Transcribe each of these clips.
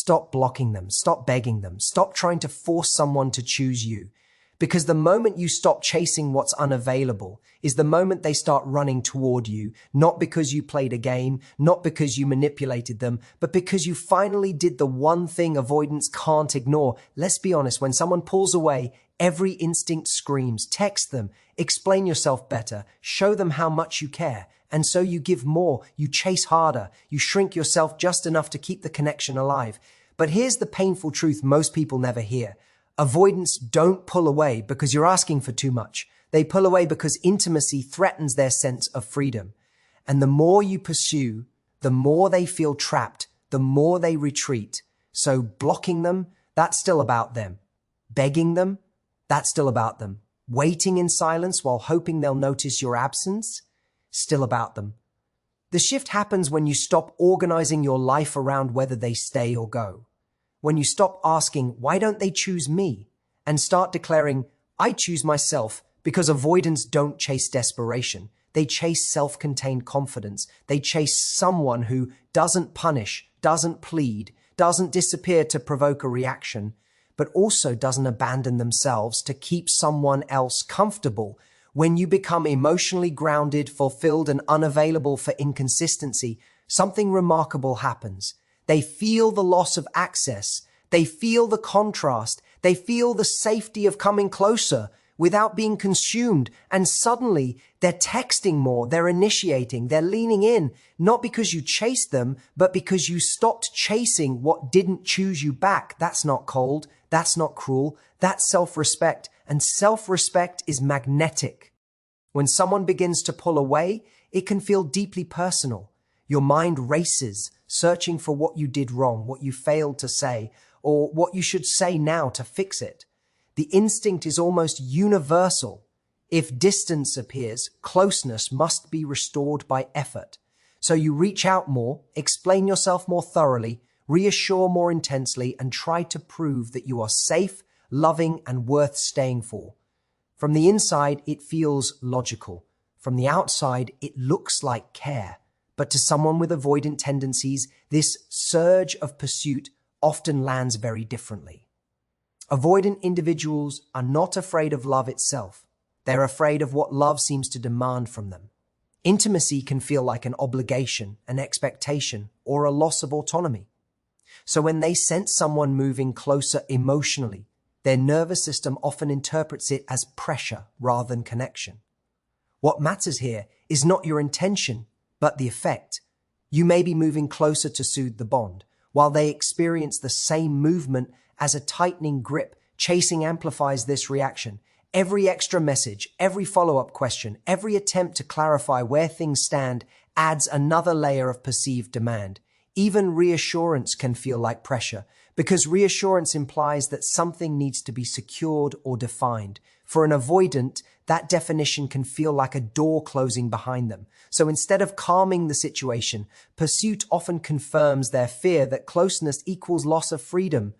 Stop blocking them. Stop begging them. Stop trying to force someone to choose you. Because the moment you stop chasing what's unavailable is the moment they start running toward you, not because you played a game, not because you manipulated them, but because you finally did the one thing avoidance can't ignore. Let's be honest, when someone pulls away, every instinct screams. Text them, explain yourself better, show them how much you care. And so you give more, you chase harder, you shrink yourself just enough to keep the connection alive. But here's the painful truth most people never hear. Avoidants don't pull away because you're asking for too much. They pull away because intimacy threatens their sense of freedom. And the more you pursue, the more they feel trapped, the more they retreat. So blocking them, that's still about them. Begging them, that's still about them. Waiting in silence while hoping they'll notice your absence, still about them. The shift happens when you stop organizing your life around whether they stay or go. When you stop asking, why don't they choose me? And start declaring, I choose myself, because avoidants don't chase desperation. They chase self-contained confidence. They chase someone who doesn't punish, doesn't plead, doesn't disappear to provoke a reaction, but also doesn't abandon themselves to keep someone else comfortable. When you become emotionally grounded, fulfilled, and unavailable for inconsistency, something remarkable happens. They feel the loss of access. They feel the contrast. They feel the safety of coming closer without being consumed. And suddenly they're texting more. They're initiating. They're leaning in, not because you chased them, but because you stopped chasing what didn't choose you back. That's not cold. That's not cruel. That's self-respect. And self-respect is magnetic. When someone begins to pull away, it can feel deeply personal. Your mind races, searching for what you did wrong, what you failed to say, or what you should say now to fix it. The instinct is almost universal. If distance appears, closeness must be restored by effort. So you reach out more, explain yourself more thoroughly, reassure more intensely, and try to prove that you are safe, loving, and worth staying for. From the inside, it feels logical. From the outside, it looks like care. But to someone with avoidant tendencies, this surge of pursuit often lands very differently. Avoidant individuals are not afraid of love itself. They're afraid of what love seems to demand from them. Intimacy can feel like an obligation, an expectation, or a loss of autonomy. So when they sense someone moving closer emotionally, their nervous system often interprets it as pressure rather than connection. What matters here is not your intention, but the effect. You may be moving closer to soothe the bond, while they experience the same movement as a tightening grip. Chasing amplifies this reaction. Every extra message, every follow-up question, every attempt to clarify where things stand adds another layer of perceived demand. Even reassurance can feel like pressure, because reassurance implies that something needs to be secured or defined. For an avoidant, that definition can feel like a door closing behind them. So instead of calming the situation, pursuit often confirms their fear that closeness equals loss of freedom.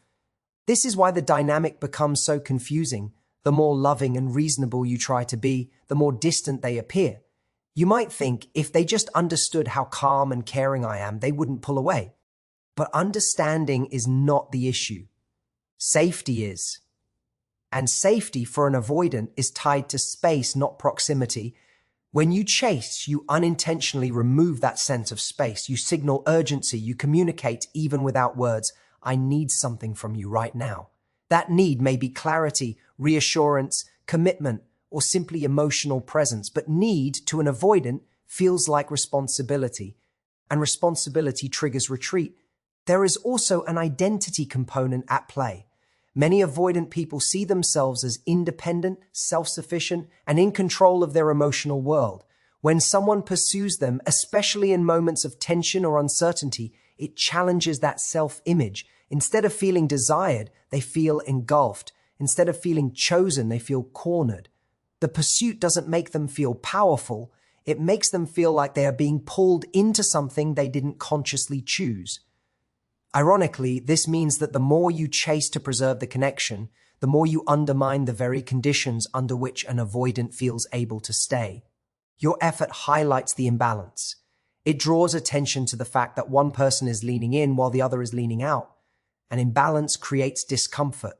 This is why the dynamic becomes so confusing. The more loving and reasonable you try to be, the more distant they appear. You might think if they just understood how calm and caring I am, they wouldn't pull away. But understanding is not the issue. Safety is. And safety for an avoidant is tied to space, not proximity. When you chase, you unintentionally remove that sense of space. You signal urgency. You communicate even without words. I need something from you right now. That need may be clarity, reassurance, commitment, or simply emotional presence. But need to an avoidant feels like responsibility. And responsibility triggers retreat. There is also an identity component at play. Many avoidant people see themselves as independent, self-sufficient, and in control of their emotional world. When someone pursues them, especially in moments of tension or uncertainty, it challenges that self-image. Instead of feeling desired, they feel engulfed. Instead of feeling chosen, they feel cornered. The pursuit doesn't make them feel powerful. It makes them feel like they are being pulled into something they didn't consciously choose. Ironically, this means that the more you chase to preserve the connection, the more you undermine the very conditions under which an avoidant feels able to stay. Your effort highlights the imbalance. It draws attention to the fact that one person is leaning in while the other is leaning out. and imbalance creates discomfort.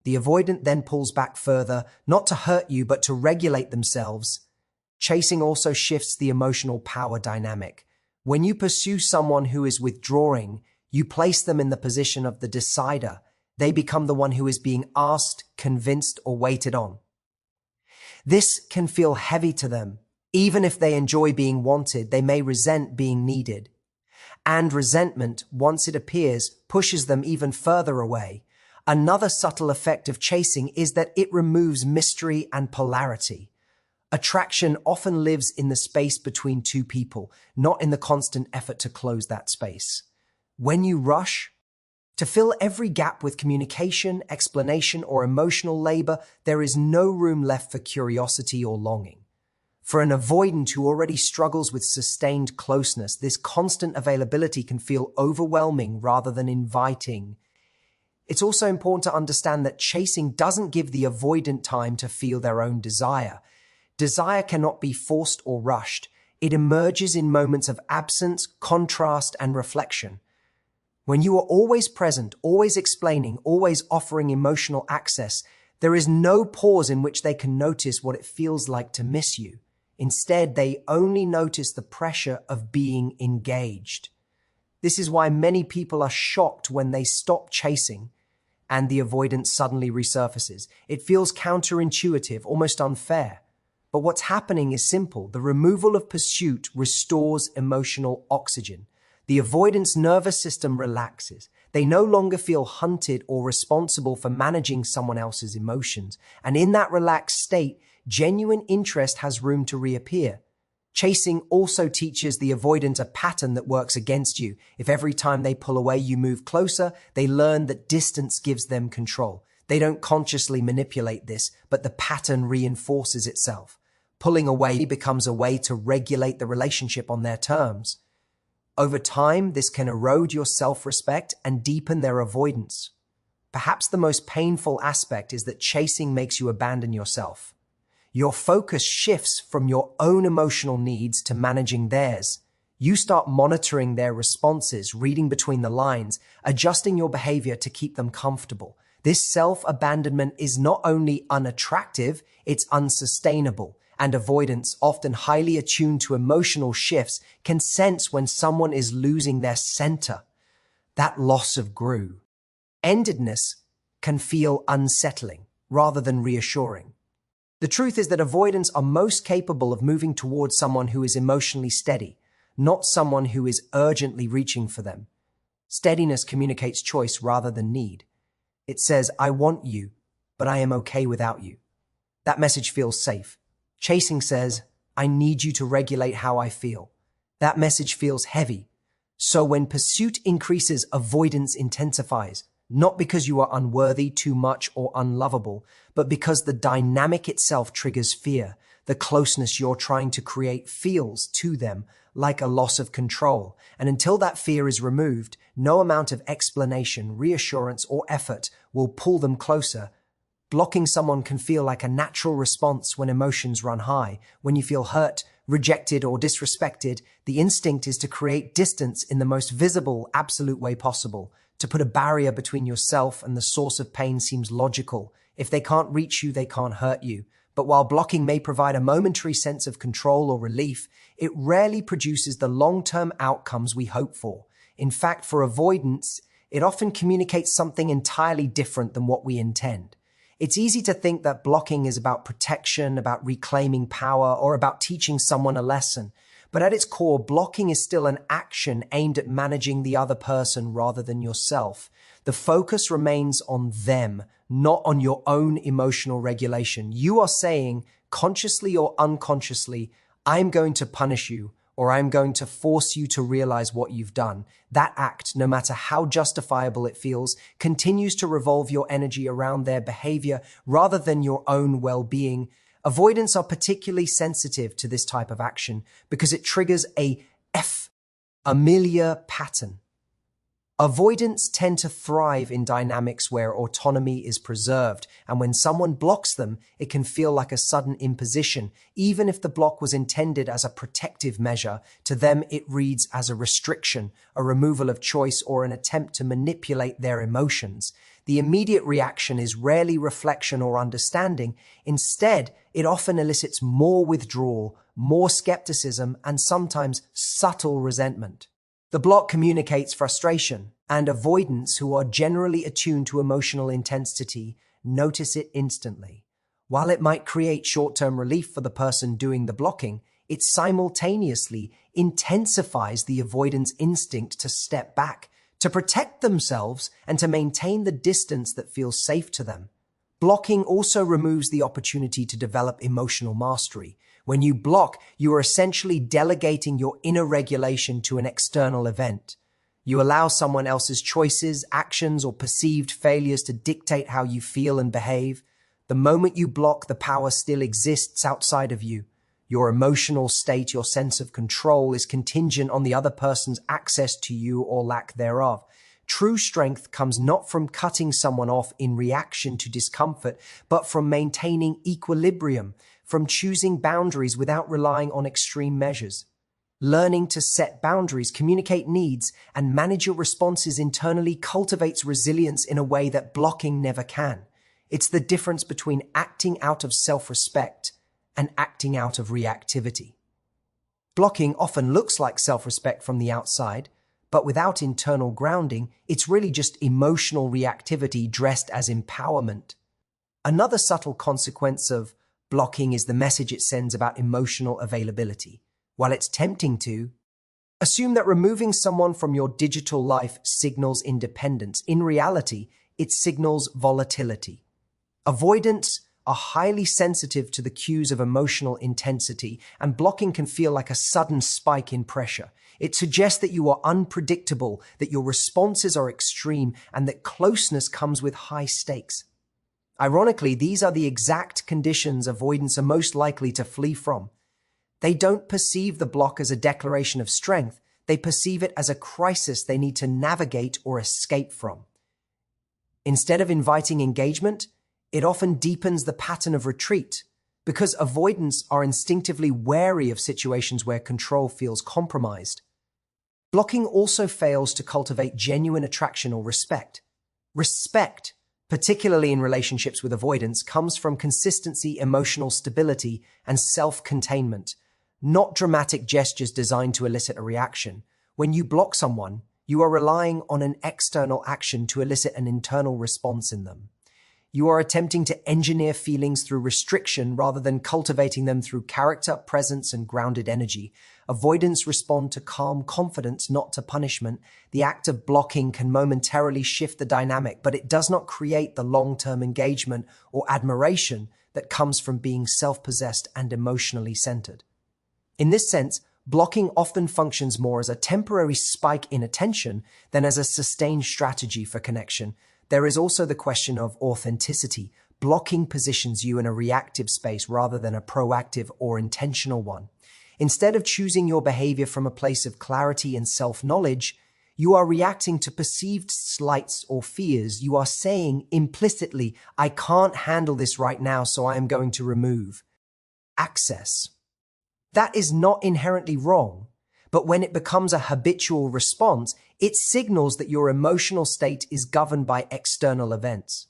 The avoidant then pulls back further, not to hurt you, but to regulate themselves. Chasing also shifts the emotional power dynamic. When you pursue someone who is withdrawing, you place them in the position of the decider. They become the one who is being asked, convinced, or waited on. This can feel heavy to them. Even if they enjoy being wanted, they may resent being needed. And resentment, once it appears, pushes them even further away. Another subtle effect of chasing is that it removes mystery and polarity. Attraction often lives in the space between two people, not in the constant effort to close that space. When you rush to fill every gap with communication, explanation, or emotional labor, there is no room left for curiosity or longing. For an avoidant who already struggles with sustained closeness, this constant availability can feel overwhelming rather than inviting. It's also important to understand that chasing doesn't give the avoidant time to feel their own desire. Desire cannot be forced or rushed. It emerges in moments of absence, contrast, and reflection. When you are always present, always explaining, always offering emotional access, there is no pause in which they can notice what it feels like to miss you. Instead, they only notice the pressure of being engaged. This is why many people are shocked when they stop chasing and the avoidance suddenly resurfaces. It feels counterintuitive, almost unfair. But what's happening is simple. The removal of pursuit restores emotional oxygen. The avoidance nervous system relaxes. They no longer feel hunted or responsible for managing someone else's emotions. And in that relaxed state, genuine interest has room to reappear. Chasing also teaches the avoidant a pattern that works against you. If every time they pull away, you move closer, they learn that distance gives them control. They don't consciously manipulate this, but the pattern reinforces itself. Pulling away becomes a way to regulate the relationship on their terms. Over time, this can erode your self-respect and deepen their avoidance. Perhaps the most painful aspect is that chasing makes you abandon yourself. Your focus shifts from your own emotional needs to managing theirs. You start monitoring their responses, reading between the lines, adjusting your behavior to keep them comfortable. This self-abandonment is not only unattractive, it's unsustainable. And avoidants, often highly attuned to emotional shifts, can sense when someone is losing their center. That loss of groove. Endedness can feel unsettling rather than reassuring. The truth is that avoidants are most capable of moving towards someone who is emotionally steady, not someone who is urgently reaching for them. Steadiness communicates choice rather than need. It says, I want you, but I am okay without you. That message feels safe. Chasing says, I need you to regulate how I feel. That message feels heavy. So when pursuit increases, avoidance intensifies, not because you are unworthy, too much, or unlovable, but because the dynamic itself triggers fear. The closeness you're trying to create feels to them like a loss of control. And until that fear is removed, no amount of explanation, reassurance, or effort will pull them closer. Blocking someone can feel like a natural response when emotions run high. When you feel hurt, rejected, or disrespected, the instinct is to create distance in the most visible, absolute way possible. To put a barrier between yourself and the source of pain seems logical. If they can't reach you, they can't hurt you. But while blocking may provide a momentary sense of control or relief, it rarely produces the long-term outcomes we hope for. In fact, for avoidance, it often communicates something entirely different than what we intend. It's easy to think that blocking is about protection, about reclaiming power, or about teaching someone a lesson. But at its core, blocking is still an action aimed at managing the other person rather than yourself. The focus remains on them, not on your own emotional regulation. You are saying, consciously or unconsciously, I'm going to punish you, or I'm going to force you to realize what you've done. That act, no matter how justifiable it feels, continues to revolve your energy around their behavior rather than your own well-being. Avoidants are particularly sensitive to this type of action because it triggers a familiar pattern. Avoidants tend to thrive in dynamics where autonomy is preserved, and when someone blocks them, it can feel like a sudden imposition. Even if the block was intended as a protective measure, to them it reads as a restriction, a removal of choice, or an attempt to manipulate their emotions. The immediate reaction is rarely reflection or understanding. Instead, it often elicits more withdrawal, more skepticism, and sometimes subtle resentment. The block communicates frustration, and avoidants, who are generally attuned to emotional intensity, notice it instantly. While it might create short-term relief for the person doing the blocking, it simultaneously intensifies the avoidance instinct to step back, to protect themselves, and to maintain the distance that feels safe to them. Blocking also removes the opportunity to develop emotional mastery. When you block, you are essentially delegating your inner regulation to an external event. You allow someone else's choices, actions, or perceived failures to dictate how you feel and behave. The moment you block, the power still exists outside of you. Your emotional state, your sense of control, is contingent on the other person's access to you or lack thereof. True strength comes not from cutting someone off in reaction to discomfort, but from maintaining equilibrium, from choosing boundaries without relying on extreme measures. Learning to set boundaries, communicate needs, and manage your responses internally cultivates resilience in a way that blocking never can. It's the difference between acting out of self-respect and acting out of reactivity. Blocking often looks like self-respect from the outside, but without internal grounding, it's really just emotional reactivity dressed as empowerment. Another subtle consequence of blocking is the message it sends about emotional availability. While it's tempting to assume that removing someone from your digital life signals independence, in reality, it signals volatility. Avoidants are highly sensitive to the cues of emotional intensity, and blocking can feel like a sudden spike in pressure. It suggests that you are unpredictable, that your responses are extreme, and that closeness comes with high stakes. Ironically, these are the exact conditions avoidants are most likely to flee from. They don't perceive the block as a declaration of strength. They perceive it as a crisis they need to navigate or escape from. Instead of inviting engagement, it often deepens the pattern of retreat, because avoidants are instinctively wary of situations where control feels compromised. Blocking also fails to cultivate genuine attraction or respect. Respect, particularly in relationships with avoidants, comes from consistency, emotional stability, and self-containment, not dramatic gestures designed to elicit a reaction. When you block someone, you are relying on an external action to elicit an internal response in them. You are attempting to engineer feelings through restriction rather than cultivating them through character, presence, and grounded energy. Avoidants respond to calm confidence, not to punishment. The act of blocking can momentarily shift the dynamic, but it does not create the long-term engagement or admiration that comes from being self-possessed and emotionally centered. In this sense, blocking often functions more as a temporary spike in attention than as a sustained strategy for connection. There is also the question of authenticity. Blocking positions you in a reactive space rather than a proactive or intentional one. Instead of choosing your behavior from a place of clarity and self-knowledge, you are reacting to perceived slights or fears. You are saying implicitly, I can't handle this right now, so I am going to remove access. That is not inherently wrong, but when it becomes a habitual response, it signals that your emotional state is governed by external events.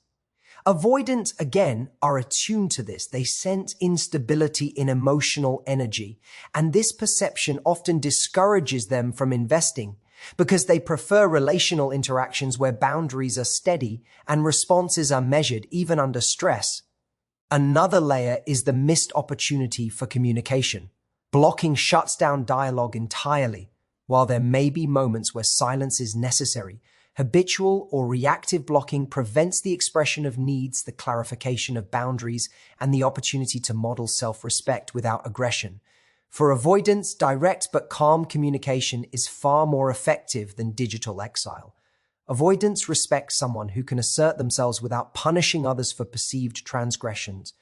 Avoidants, again, are attuned to this. They sense instability in emotional energy, and this perception often discourages them from investing because they prefer relational interactions where boundaries are steady and responses are measured, even under stress. Another layer is the missed opportunity for communication. Blocking shuts down dialogue entirely. While there may be moments where silence is necessary, habitual or reactive blocking prevents the expression of needs, the clarification of boundaries, and the opportunity to model self-respect without aggression. For avoidants, direct but calm communication is far more effective than digital exile. Avoidants respect someone who can assert themselves without punishing others for perceived transgressions.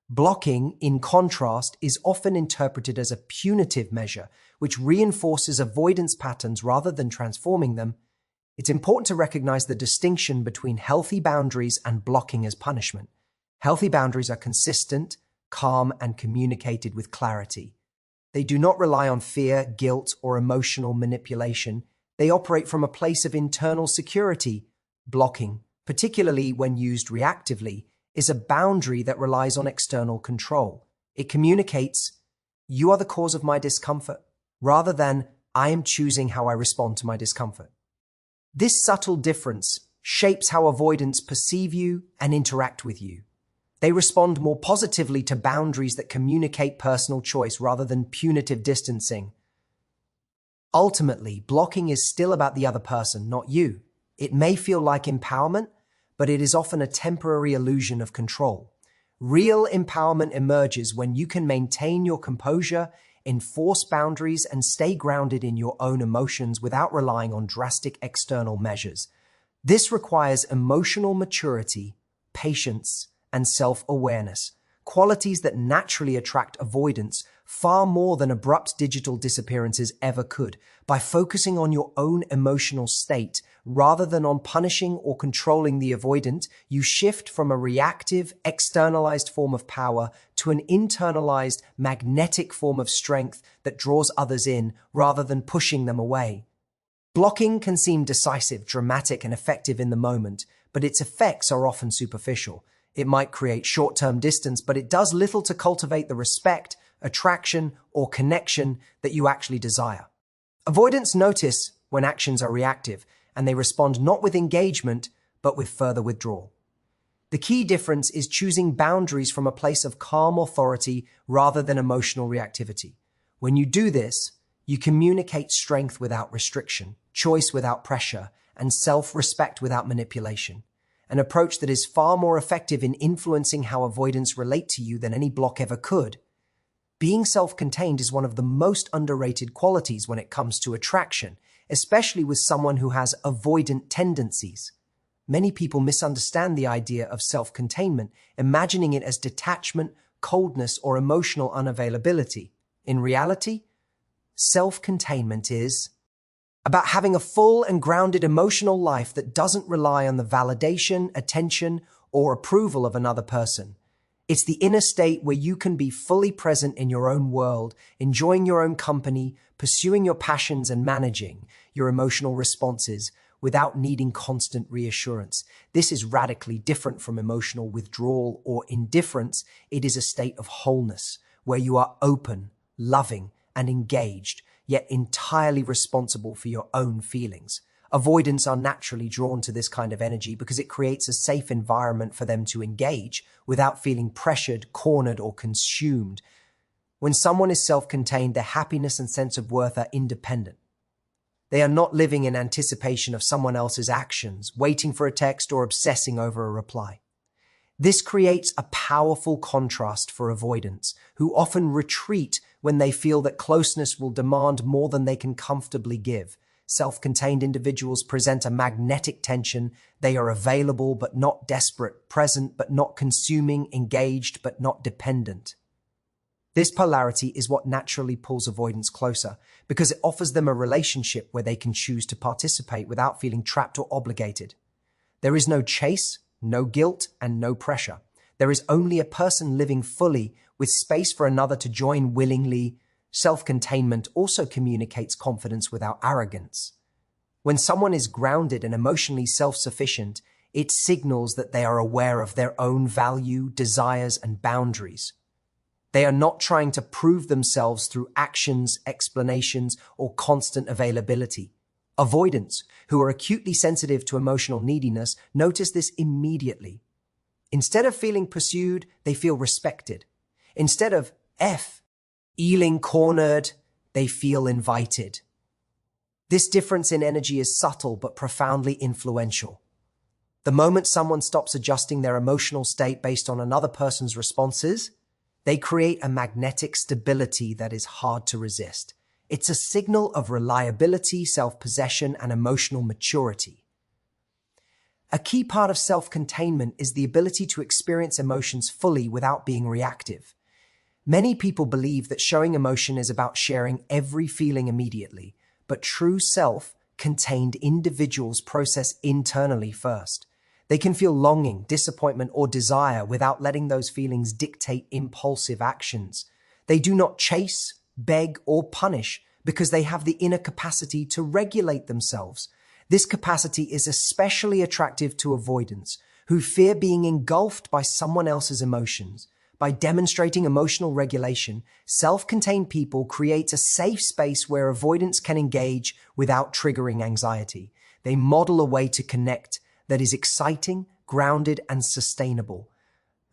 Blocking, in contrast, is often interpreted as a punitive measure, which reinforces avoidance patterns rather than transforming them. It's important to recognize the distinction between healthy boundaries and blocking as punishment. Healthy boundaries are consistent, calm, and communicated with clarity. They do not rely on fear, guilt, or emotional manipulation. They operate from a place of internal security. Blocking, particularly when used reactively, is a boundary that relies on external control. It communicates, "You are the cause of my discomfort," rather than, "I am choosing how I respond to my discomfort." This subtle difference shapes how avoidants perceive you and interact with you. They respond more positively to boundaries that communicate personal choice rather than punitive distancing. Ultimately, blocking is still about the other person, not you. It may feel like empowerment, but it is often a temporary illusion of control. Real empowerment emerges when you can maintain your composure, enforce boundaries, and stay grounded in your own emotions without relying on drastic external measures. This requires emotional maturity, patience, and self-awareness, qualities that naturally attract avoidance far more than abrupt digital disappearances ever could. By focusing on your own emotional state rather than on punishing or controlling the avoidant, you shift from a reactive, externalized form of power to an internalized, magnetic form of strength that draws others in rather than pushing them away. Blocking can seem decisive, dramatic, and effective in the moment, but its effects are often superficial. It might create short-term distance, but it does little to cultivate the respect, attraction, or connection that you actually desire. Avoidants notice when actions are reactive, and they respond not with engagement, but with further withdrawal. The key difference is choosing boundaries from a place of calm authority rather than emotional reactivity. When you do this, you communicate strength without restriction, choice without pressure, and self-respect without manipulation. An approach that is far more effective in influencing how avoidants relate to you than any block ever could. Being self-contained is one of the most underrated qualities when it comes to attraction, especially with someone who has avoidant tendencies. Many people misunderstand the idea of self-containment, imagining it as detachment, coldness, or emotional unavailability. In reality, self-containment is about having a full and grounded emotional life that doesn't rely on the validation, attention, or approval of another person. It's the inner state where you can be fully present in your own world, enjoying your own company, pursuing your passions, and managing your emotional responses without needing constant reassurance. This is radically different from emotional withdrawal or indifference. It is a state of wholeness where you are open, loving, and engaged, yet entirely responsible for your own feelings. Avoidants are naturally drawn to this kind of energy because it creates a safe environment for them to engage without feeling pressured, cornered, or consumed. When someone is self-contained, their happiness and sense of worth are independent. They are not living in anticipation of someone else's actions, waiting for a text, or obsessing over a reply. This creates a powerful contrast for avoidants, who often retreat when they feel that closeness will demand more than they can comfortably give. Self-contained individuals present a magnetic tension. They are available but not desperate, present but not consuming, engaged but not dependent. This polarity is what naturally pulls avoidants closer, because it offers them a relationship where they can choose to participate without feeling trapped or obligated. There is no chase, no guilt, and no pressure. There is only a person living fully with space for another to join willingly. Self-containment also communicates confidence without arrogance. When someone is grounded and emotionally self-sufficient, it signals that they are aware of their own value, desires, and boundaries. They are not trying to prove themselves through actions, explanations, or constant availability. Avoidants, who are acutely sensitive to emotional neediness, notice this immediately. Instead of feeling pursued, they feel respected. Instead of feeling cornered, they feel invited. This difference in energy is subtle but profoundly influential. The moment someone stops adjusting their emotional state based on another person's responses, they create a magnetic stability that is hard to resist. It's a signal of reliability, self-possession, and emotional maturity. A key part of self-containment is the ability to experience emotions fully without being reactive. Many people believe that showing emotion is about sharing every feeling immediately, but true self self-contained individuals process internally first. They can feel longing, disappointment, or desire without letting those feelings dictate impulsive actions. They do not chase, beg, or punish because they have the inner capacity to regulate themselves. This capacity is especially attractive to avoidants, who fear being engulfed by someone else's emotions. By demonstrating emotional regulation, self-contained people create a safe space where avoidants can engage without triggering anxiety. They model a way to connect that is exciting, grounded, and sustainable.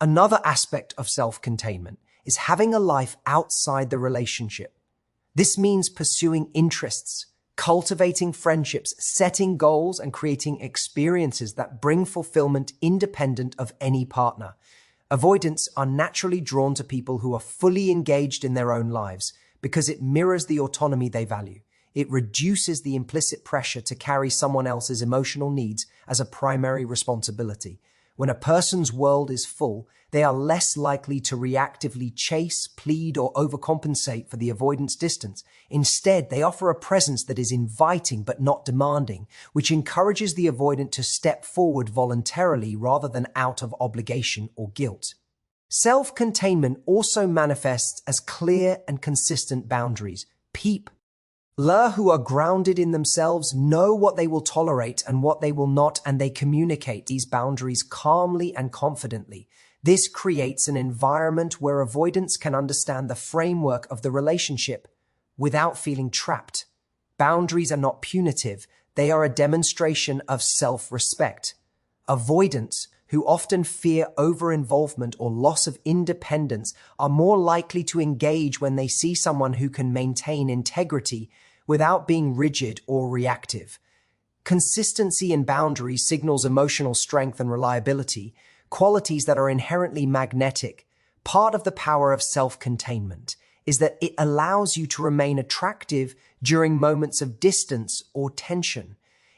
Another aspect of self-containment is having a life outside the relationship. This means pursuing interests, cultivating friendships, setting goals, and creating experiences that bring fulfillment independent of any partner. Avoidants are naturally drawn to people who are fully engaged in their own lives because it mirrors the autonomy they value. It reduces the implicit pressure to carry someone else's emotional needs as a primary responsibility. When a person's world is full, they are less likely to reactively chase, plead, or overcompensate for the avoidance distance. Instead, they offer a presence that is inviting but not demanding, which encourages the avoidant to step forward voluntarily rather than out of obligation or guilt. Self-containment also manifests as clear and consistent boundaries. People who are grounded in themselves know what they will tolerate and what they will not, and they communicate these boundaries calmly and confidently. This creates an environment where avoidants can understand the framework of the relationship without feeling trapped. Boundaries are not punitive. They are a demonstration of self-respect. Avoidants, who often fear over-involvement or loss of independence, are more likely to engage when they see someone who can maintain integrity without being rigid or reactive. Consistency in boundaries signals emotional strength and reliability, qualities that are inherently magnetic. Part of the power of self-containment is that it allows you to remain attractive during moments of distance or tension.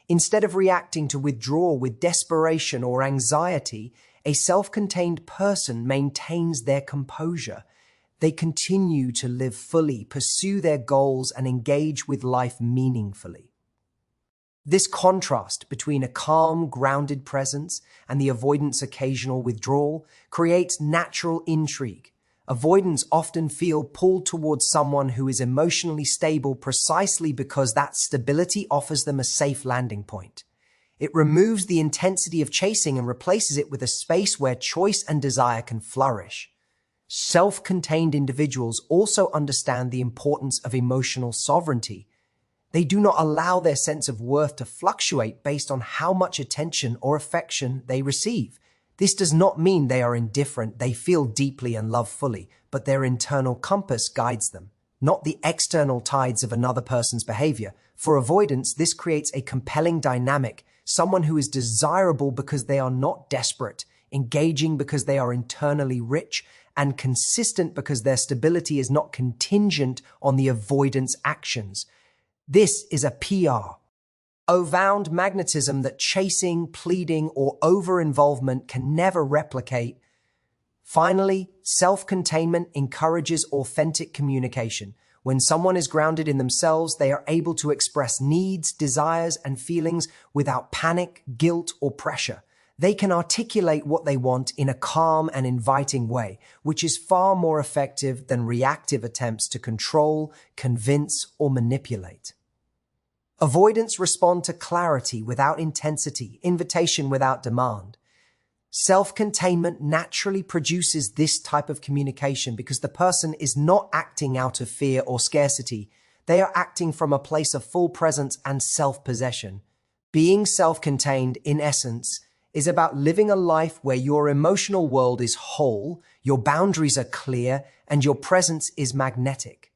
Instead of reacting to withdrawal with desperation or anxiety, a self-contained person maintains their composure. They continue to live fully, pursue their goals, and engage with life meaningfully. This contrast between a calm, grounded presence and the avoidant's occasional withdrawal creates natural intrigue. Avoidants often feel pulled towards someone who is emotionally stable precisely because that stability offers them a safe landing point. It removes the intensity of chasing and replaces it with a space where choice and desire can flourish. Self-contained individuals also understand the importance of emotional sovereignty. They do not allow their sense of worth to fluctuate based on how much attention or affection they receive. This does not mean they are indifferent. They feel deeply and love fully, but their internal compass guides them, not the external tides of another person's behavior. For avoidance, this creates a compelling dynamic, someone who is desirable because they are not desperate, engaging because they are internally rich, and consistent because their stability is not contingent on the avoidance actions. This is a profound magnetism that chasing, pleading, or over-involvement can never replicate. Finally, self-containment encourages authentic communication. When someone is grounded in themselves, they are able to express needs, desires, and feelings without panic, guilt, or pressure. They can articulate what they want in a calm and inviting way, which is far more effective than reactive attempts to control, convince, or manipulate. Avoidants respond to clarity without intensity, invitation without demand. Self-containment naturally produces this type of communication because the person is not acting out of fear or scarcity. They are acting from a place of full presence and self-possession. Being self-contained, in essence, is about living a life where your emotional world is whole, your boundaries are clear, and your presence is magnetic.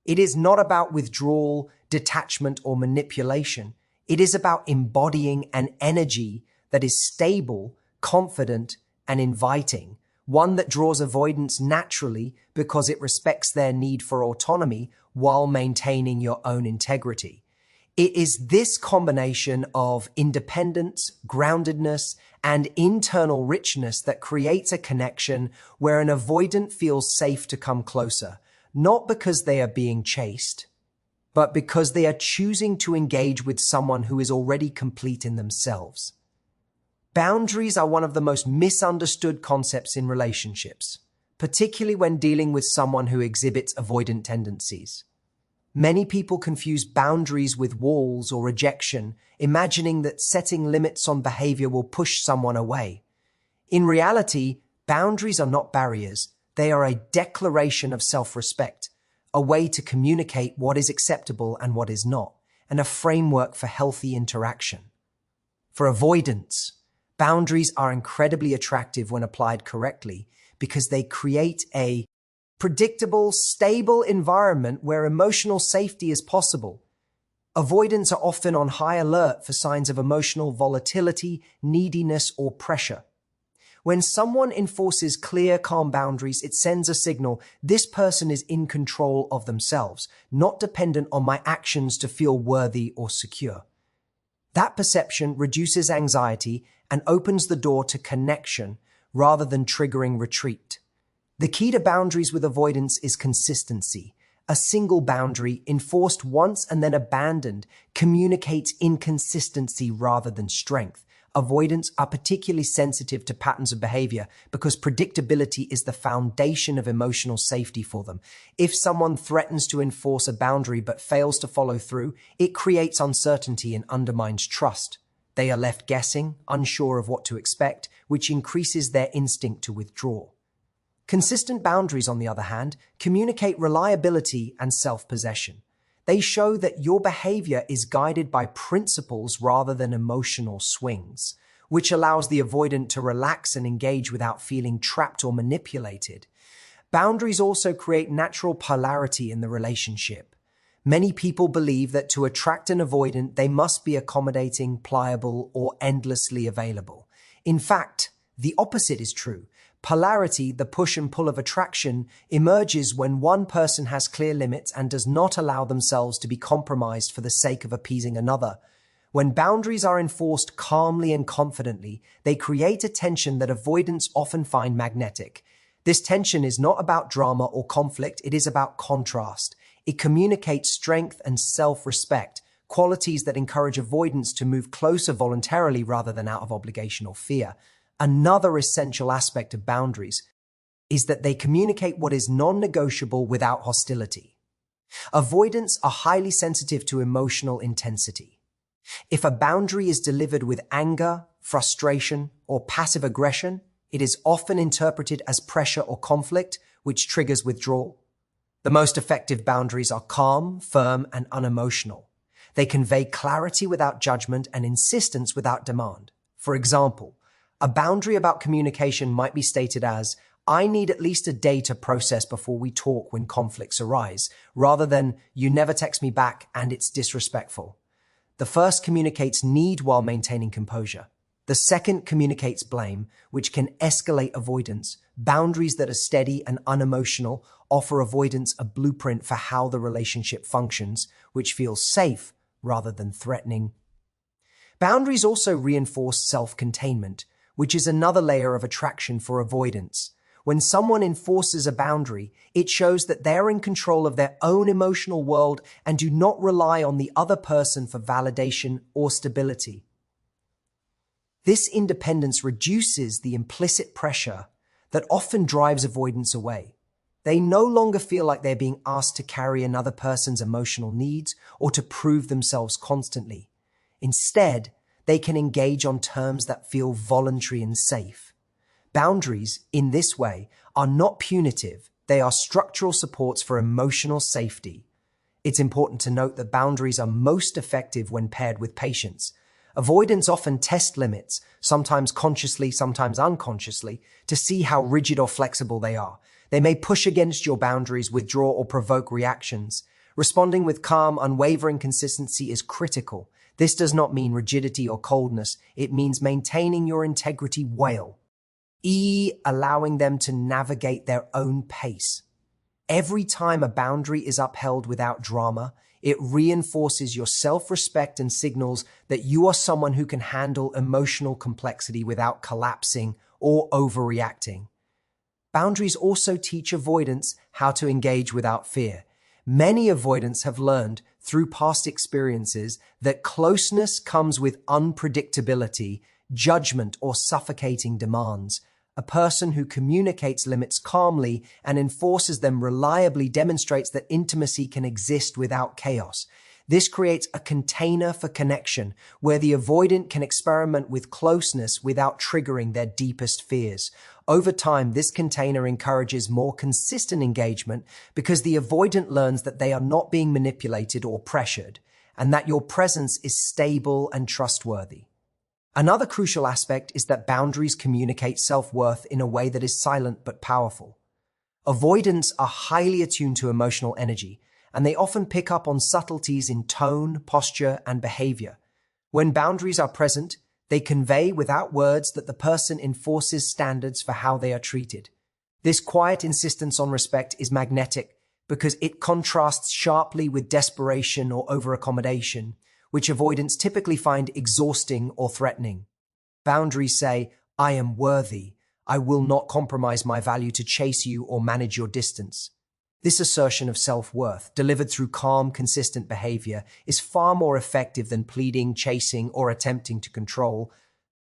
It is not about withdrawal, detachment, or manipulation. It is about embodying an energy that is stable, confident, and inviting, one that draws avoidance naturally because it respects their need for autonomy while maintaining your own integrity. It is this combination of independence, groundedness, and internal richness that creates a connection where an avoidant feels safe to come closer, not because they are being chased, but because they are choosing to engage with someone who is already complete in themselves. Boundaries are one of the most misunderstood concepts in relationships, particularly when dealing with someone who exhibits avoidant tendencies. Many people confuse boundaries with walls or rejection, imagining that setting limits on behavior will push someone away. In reality, boundaries are not barriers. They are a declaration of self-respect, a way to communicate what is acceptable and what is not, and a framework for healthy interaction. For avoidants, boundaries are incredibly attractive when applied correctly because they create a predictable, stable environment where emotional safety is possible. Avoidants are often on high alert for signs of emotional volatility, neediness, or pressure. When someone enforces clear, calm boundaries, it sends a signal: this person is in control of themselves, not dependent on my actions to feel worthy or secure. That perception reduces anxiety and opens the door to connection rather than triggering retreat. The key to boundaries with avoidance is consistency. A single boundary, enforced once and then abandoned, communicates inconsistency rather than strength. Avoidants are particularly sensitive to patterns of behavior because predictability is the foundation of emotional safety for them. If someone threatens to enforce a boundary but fails to follow through, it creates uncertainty and undermines trust. They are left guessing, unsure of what to expect, which increases their instinct to withdraw. Consistent boundaries, on the other hand, communicate reliability and self-possession. They show that your behavior is guided by principles rather than emotional swings, which allows the avoidant to relax and engage without feeling trapped or manipulated. Boundaries also create natural polarity in the relationship. Many people believe that to attract an avoidant, they must be accommodating, pliable, or endlessly available. In fact, the opposite is true. Polarity, the push and pull of attraction, emerges when one person has clear limits and does not allow themselves to be compromised for the sake of appeasing another. When boundaries are enforced calmly and confidently, they create a tension that avoidants often find magnetic. This tension is not about drama or conflict, it is about contrast. It communicates strength and self-respect, qualities that encourage avoidants to move closer voluntarily rather than out of obligation or fear. Another essential aspect of boundaries is that they communicate what is non-negotiable without hostility. Avoidants are highly sensitive to emotional intensity. If a boundary is delivered with anger, frustration, or passive aggression, it is often interpreted as pressure or conflict, which triggers withdrawal. The most effective boundaries are calm, firm, and unemotional. They convey clarity without judgment and insistence without demand. For example, a boundary about communication might be stated as, I need at least a day to process before we talk when conflicts arise, rather than, you never text me back and it's disrespectful. The first communicates need while maintaining composure. The second communicates blame, which can escalate avoidance. Boundaries that are steady and unemotional offer avoidance a blueprint for how the relationship functions, which feels safe rather than threatening. Boundaries also reinforce self-containment, which is another layer of attraction for avoidance. When someone enforces a boundary, it shows that they're in control of their own emotional world and do not rely on the other person for validation or stability. This independence reduces the implicit pressure that often drives avoidance away. They no longer feel like they're being asked to carry another person's emotional needs or to prove themselves constantly. Instead, they can engage on terms that feel voluntary and safe. Boundaries, in this way, are not punitive. They are structural supports for emotional safety. It's important to note that boundaries are most effective when paired with patience. Avoidants often test limits, sometimes consciously, sometimes unconsciously, to see how rigid or flexible they are. They may push against your boundaries, withdraw, or provoke reactions. Responding with calm, unwavering consistency is critical. This does not mean rigidity or coldness. It means maintaining your integrity well. Allowing them to navigate their own pace. Every time a boundary is upheld without drama, it reinforces your self-respect and signals that you are someone who can handle emotional complexity without collapsing or overreacting. Boundaries also teach avoidants how to engage without fear. Many avoidants have learned through past experiences that closeness comes with unpredictability, judgment, or suffocating demands. A person who communicates limits calmly and enforces them reliably demonstrates that intimacy can exist without chaos. This creates a container for connection where the avoidant can experiment with closeness without triggering their deepest fears. Over time, this container encourages more consistent engagement because the avoidant learns that they are not being manipulated or pressured, and that your presence is stable and trustworthy. Another crucial aspect is that boundaries communicate self-worth in a way that is silent but powerful. Avoidants are highly attuned to emotional energy, and they often pick up on subtleties in tone, posture, and behavior. When boundaries are present, they convey without words that the person enforces standards for how they are treated. This quiet insistence on respect is magnetic because it contrasts sharply with desperation or overaccommodation, which avoidants typically find exhausting or threatening. Boundaries say, "I am worthy. I will not compromise my value to chase you or manage your distance." This assertion of self-worth, delivered through calm, consistent behavior, is far more effective than pleading, chasing, or attempting to control.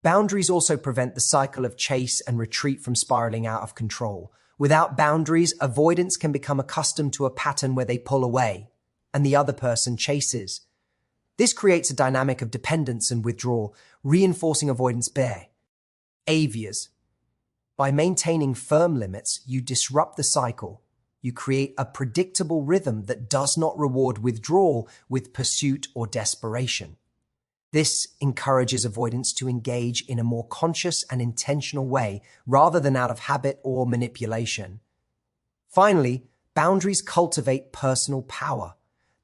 Boundaries also prevent the cycle of chase and retreat from spiraling out of control. Without boundaries, avoidants can become accustomed to a pattern where they pull away, and the other person chases. This creates a dynamic of dependence and withdrawal, reinforcing avoidance behaviors. By maintaining firm limits, you disrupt the cycle. You create a predictable rhythm that does not reward withdrawal with pursuit or desperation. This encourages avoidants to engage in a more conscious and intentional way rather than out of habit or manipulation. Finally, boundaries cultivate personal power.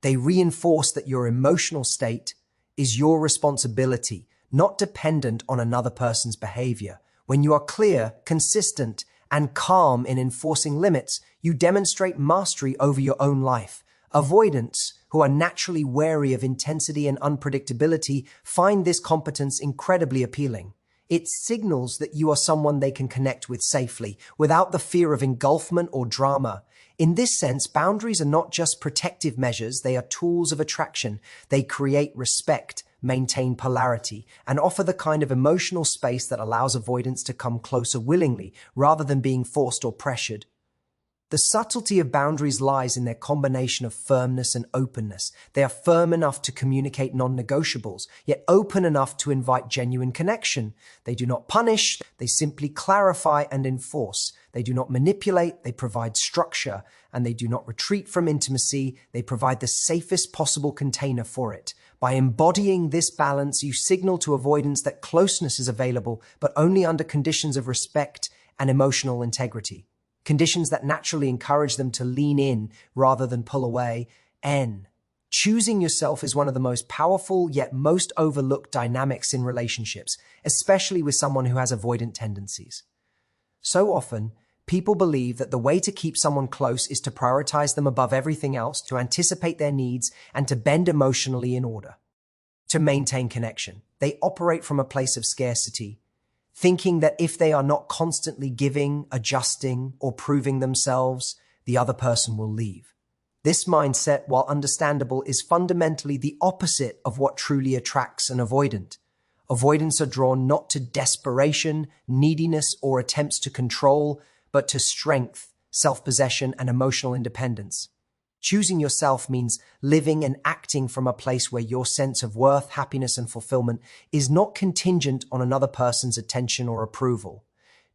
They reinforce that your emotional state is your responsibility, not dependent on another person's behavior. When you are clear, consistent, and calm in enforcing limits, you demonstrate mastery over your own life. Avoidants, who are naturally wary of intensity and unpredictability, find this competence incredibly appealing. It signals that you are someone they can connect with safely, without the fear of engulfment or drama. In this sense, boundaries are not just protective measures, they are tools of attraction. They create respect, maintain polarity, and offer the kind of emotional space that allows avoidance to come closer willingly, rather than being forced or pressured. The subtlety of boundaries lies in their combination of firmness and openness. They are firm enough to communicate non-negotiables, yet open enough to invite genuine connection. They do not punish, they simply clarify and enforce. They do not manipulate, they provide structure, and they do not retreat from intimacy, they provide the safest possible container for it. By embodying this balance, you signal to avoidance that closeness is available, but only under conditions of respect and emotional integrity. Conditions that naturally encourage them to lean in rather than pull away. Choosing yourself is one of the most powerful yet most overlooked dynamics in relationships, especially with someone who has avoidant tendencies. So often, people believe that the way to keep someone close is to prioritize them above everything else, to anticipate their needs, and to bend emotionally in order to maintain connection. They operate from a place of scarcity, thinking that if they are not constantly giving, adjusting, or proving themselves, the other person will leave. This mindset, while understandable, is fundamentally the opposite of what truly attracts an avoidant. Avoidants are drawn not to desperation, neediness, or attempts to control, but to strength, self-possession, and emotional independence. Choosing yourself means living and acting from a place where your sense of worth, happiness, and fulfillment is not contingent on another person's attention or approval.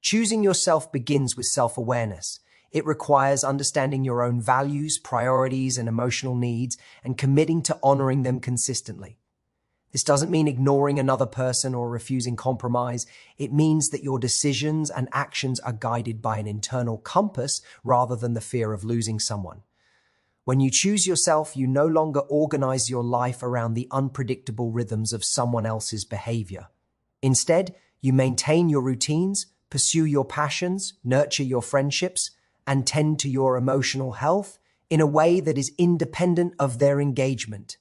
Choosing yourself begins with self-awareness. It requires understanding your own values, priorities, and emotional needs, and committing to honoring them consistently. This doesn't mean ignoring another person or refusing compromise. It means that your decisions and actions are guided by an internal compass rather than the fear of losing someone. When you choose yourself, you no longer organize your life around the unpredictable rhythms of someone else's behavior. Instead, you maintain your routines, pursue your passions, nurture your friendships, and tend to your emotional health in a way that is independent of their engagement.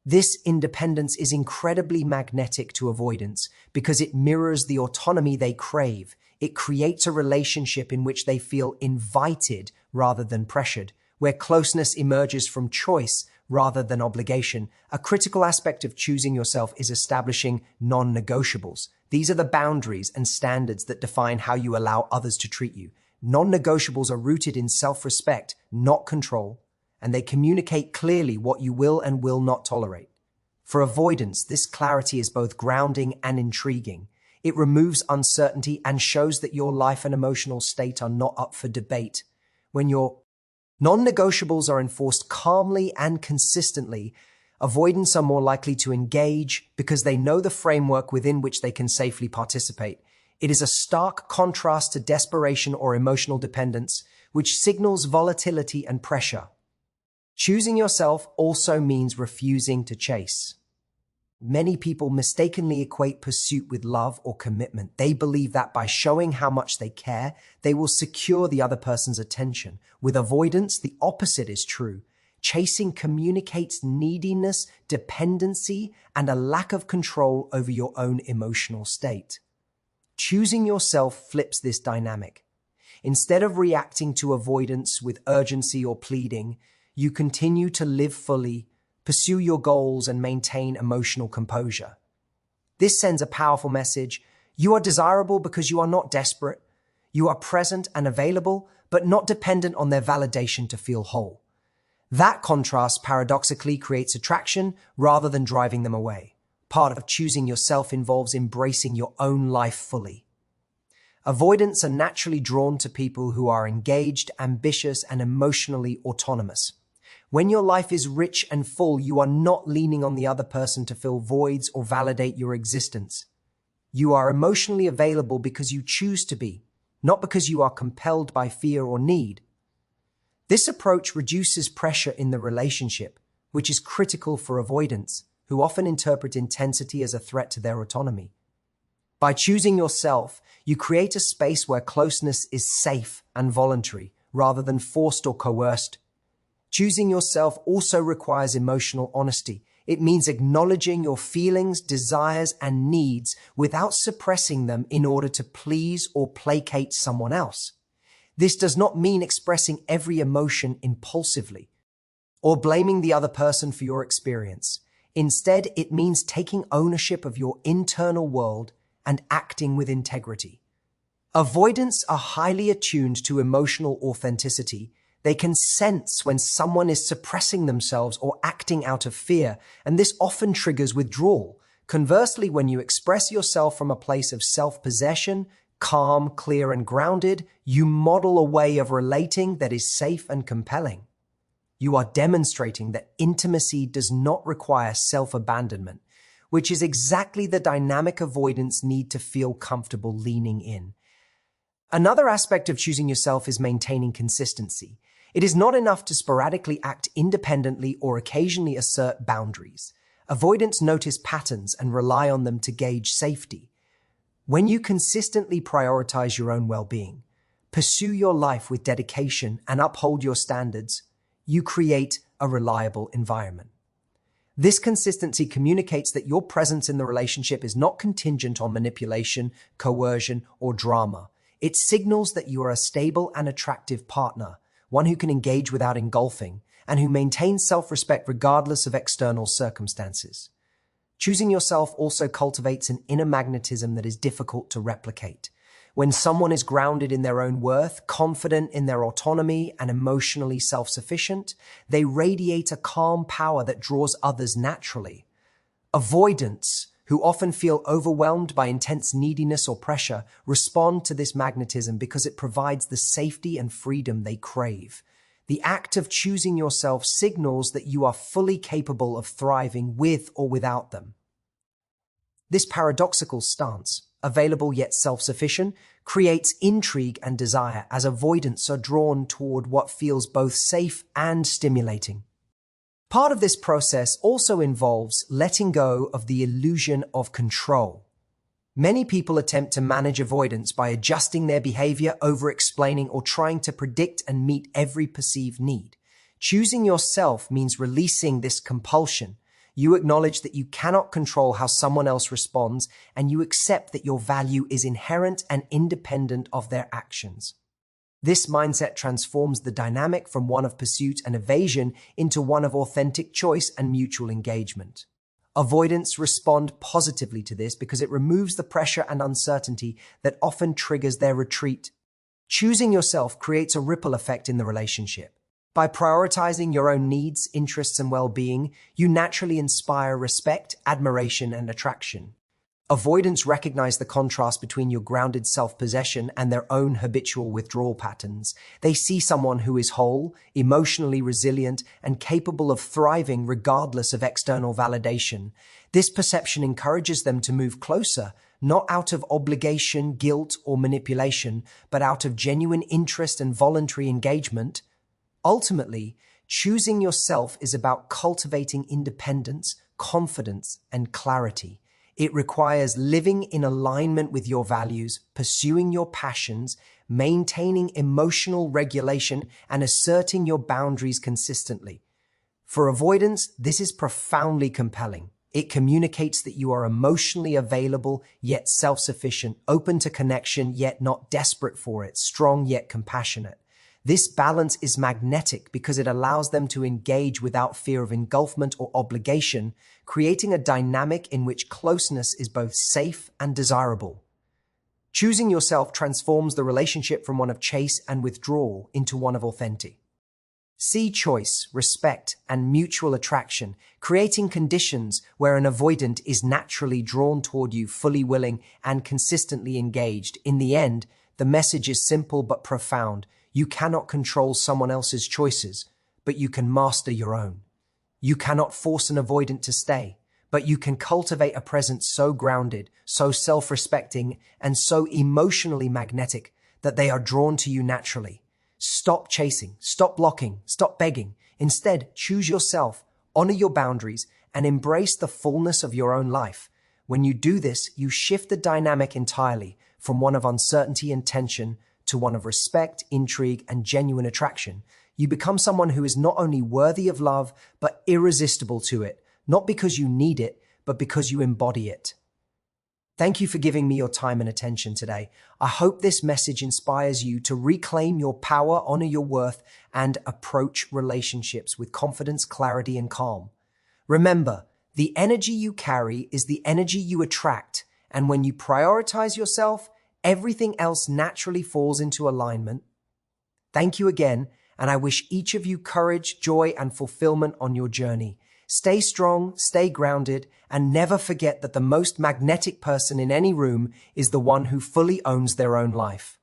This independence is incredibly magnetic to avoidants because it mirrors the autonomy they crave. It creates a relationship in which they feel invited rather than pressured, where closeness emerges from choice rather than obligation. A critical aspect of choosing yourself is establishing non-negotiables. These are the boundaries and standards that define how you allow others to treat you. Non-negotiables are rooted in self-respect, not control, and they communicate clearly what you will and will not tolerate. For avoidance, this clarity is both grounding and intriguing. It removes uncertainty and shows that your life and emotional state are not up for debate. When your non-negotiables are enforced calmly and consistently, avoidants are more likely to engage because they know the framework within which they can safely participate. It is a stark contrast to desperation or emotional dependence, which signals volatility and pressure. Choosing yourself also means refusing to chase. Many people mistakenly equate pursuit with love or commitment. They believe that by showing how much they care, they will secure the other person's attention. With avoidance, the opposite is true. Chasing communicates neediness, dependency, and a lack of control over your own emotional state. Choosing yourself flips this dynamic. Instead of reacting to avoidance with urgency or pleading, you continue to live fully, pursue your goals, and maintain emotional composure. This sends a powerful message. You are desirable because you are not desperate. You are present and available, but not dependent on their validation to feel whole. That contrast paradoxically creates attraction rather than driving them away. Part of choosing yourself involves embracing your own life fully. Avoidants are naturally drawn to people who are engaged, ambitious, and emotionally autonomous. When your life is rich and full, you are not leaning on the other person to fill voids or validate your existence. You are emotionally available because you choose to be, not because you are compelled by fear or need. This approach reduces pressure in the relationship, which is critical for avoidants, who often interpret intensity as a threat to their autonomy. By choosing yourself, you create a space where closeness is safe and voluntary, rather than forced or coerced. Choosing yourself also requires emotional honesty. It means acknowledging your feelings, desires, and needs without suppressing them in order to please or placate someone else. This does not mean expressing every emotion impulsively or blaming the other person for your experience. Instead, it means taking ownership of your internal world and acting with integrity. Avoidants are highly attuned to emotional authenticity. They can sense when someone is suppressing themselves or acting out of fear, and this often triggers withdrawal. Conversely, when you express yourself from a place of self-possession, calm, clear, and grounded, you model a way of relating that is safe and compelling. You are demonstrating that intimacy does not require self-abandonment, which is exactly the dynamic avoidants need to feel comfortable leaning in. Another aspect of choosing yourself is maintaining consistency. It is not enough to sporadically act independently or occasionally assert boundaries. Avoidants notice patterns and rely on them to gauge safety. When you consistently prioritize your own well-being, pursue your life with dedication, and uphold your standards, you create a reliable environment. This consistency communicates that your presence in the relationship is not contingent on manipulation, coercion, or drama. It signals that you are a stable and attractive partner, one who can engage without engulfing, and who maintains self-respect regardless of external circumstances. Choosing yourself also cultivates an inner magnetism that is difficult to replicate. When someone is grounded in their own worth, confident in their autonomy, and emotionally self-sufficient, they radiate a calm power that draws others naturally. Avoidants, who often feel overwhelmed by intense neediness or pressure, respond to this magnetism because it provides the safety and freedom they crave. The act of choosing yourself signals that you are fully capable of thriving with or without them. This paradoxical stance, available yet self-sufficient, creates intrigue and desire as avoidants are drawn toward what feels both safe and stimulating. Part of this process also involves letting go of the illusion of control. Many people attempt to manage avoidance by adjusting their behavior, over-explaining, or trying to predict and meet every perceived need. Choosing yourself means releasing this compulsion. You acknowledge that you cannot control how someone else responds, and you accept that your value is inherent and independent of their actions. This mindset transforms the dynamic from one of pursuit and evasion into one of authentic choice and mutual engagement. Avoidants respond positively to this because it removes the pressure and uncertainty that often triggers their retreat. Choosing yourself creates a ripple effect in the relationship. By prioritizing your own needs, interests, and well-being, you naturally inspire respect, admiration, and attraction. Avoidants recognize the contrast between your grounded self-possession and their own habitual withdrawal patterns. They see someone who is whole, emotionally resilient, and capable of thriving regardless of external validation. This perception encourages them to move closer, not out of obligation, guilt, or manipulation, but out of genuine interest and voluntary engagement. Ultimately, choosing yourself is about cultivating independence, confidence, and clarity. It requires living in alignment with your values, pursuing your passions, maintaining emotional regulation, and asserting your boundaries consistently. For avoidance, this is profoundly compelling. It communicates that you are emotionally available, yet self-sufficient, open to connection, yet not desperate for it, strong yet compassionate. This balance is magnetic because it allows them to engage without fear of engulfment or obligation, creating a dynamic in which closeness is both safe and desirable. Choosing yourself transforms the relationship from one of chase and withdrawal into one of authentic. See choice, respect, and mutual attraction, creating conditions where an avoidant is naturally drawn toward you, fully willing and consistently engaged. In the end, the message is simple but profound. You cannot control someone else's choices, but you can master your own. You cannot force an avoidant to stay, but you can cultivate a presence so grounded, so self-respecting, and so emotionally magnetic that they are drawn to you naturally. Stop chasing, stop blocking, stop begging. Instead, choose yourself, honor your boundaries, and embrace the fullness of your own life. When you do this, you shift the dynamic entirely from one of uncertainty and tension to one of respect, intrigue, and genuine attraction. You become someone who is not only worthy of love, but irresistible to it, not because you need it, but because you embody it. Thank you for giving me your time and attention today. I hope this message inspires you to reclaim your power, honor your worth, and approach relationships with confidence, clarity, and calm. Remember, the energy you carry is the energy you attract, and when you prioritize yourself, everything else naturally falls into alignment. Thank you again, and I wish each of you courage, joy, and fulfillment on your journey. Stay strong, stay grounded, and never forget that the most magnetic person in any room is the one who fully owns their own life.